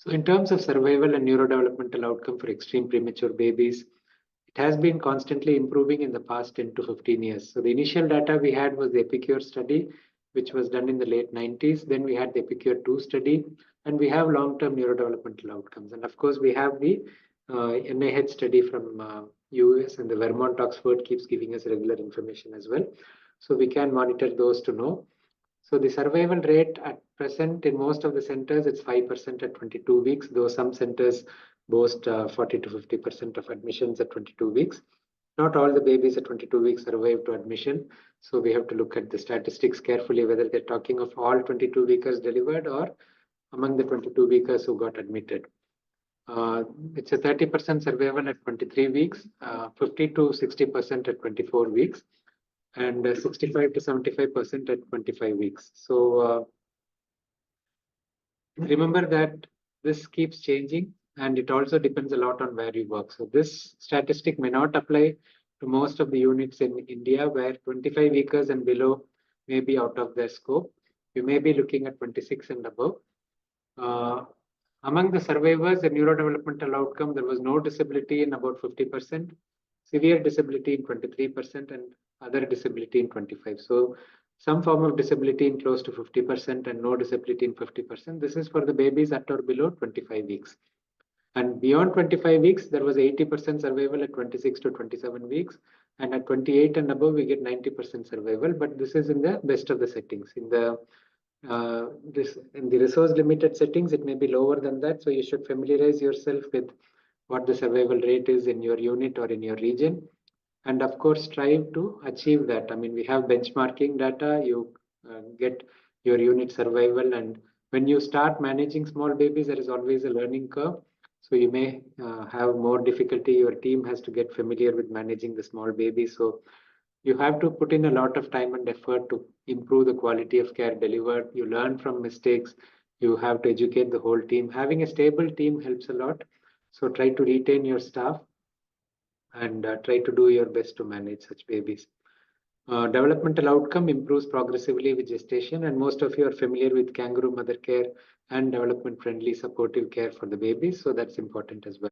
So in terms of survival and neurodevelopmental outcome for extreme premature babies, it has been constantly improving in the past 10 to 15 years. So the initial data we had was the Epicure study, which was done in the late 90s. Then we had the Epicure 2 study, and we have long-term neurodevelopmental outcomes. And of course, we have the NIH study from US, and the Vermont Oxford keeps giving us regular information as well. So we can monitor those to know. So the survival rate at present in most of the centers, it's 5% at 22 weeks, though some centers boast 40 to 50% of admissions at 22 weeks. Not all the babies at 22 weeks survive to admission. So we have to look at the statistics carefully, whether they're talking of all 22 weekers delivered or among the 22 weekers who got admitted. It's a 30% survival at 23 weeks, 50 to 60% at 24 weeks, and 65 to 75% at 25 weeks. So remember that this keeps changing, and it also depends a lot on where you work. So this statistic may not apply to most of the units in India, where 25 weekers and below may be out of their scope. You may be looking at 26 and above. Among the survivors, the neurodevelopmental outcome, there was no disability in about 50%, severe disability in 23%, and other disability in 25%. So some form of disability in close to 50% and no disability in 50%. This is for the babies at or below 25 weeks. And beyond 25 weeks, there was 80% survival at 26 to 27 weeks. And at 28 and above, we get 90% survival. But this is in the best of the settings. In the resource limited settings, it may be lower than that. So you should familiarize yourself with what the survival rate is in your unit or in your region. And of course, strive to achieve that. I mean, we have benchmarking data, you get your unit survival. And when you start managing small babies, there is always a learning curve. So you may have more difficulty. Your team has to get familiar with managing the small babies. So you have to put in a lot of time and effort to improve the quality of care delivered. You learn from mistakes. You have to educate the whole team. Having a stable team helps a lot. So try to retain your staff and try to do your best to manage such babies. Developmental outcome improves progressively with gestation, and most of you are familiar with kangaroo mother care and development friendly supportive care for the babies. So that's important as well.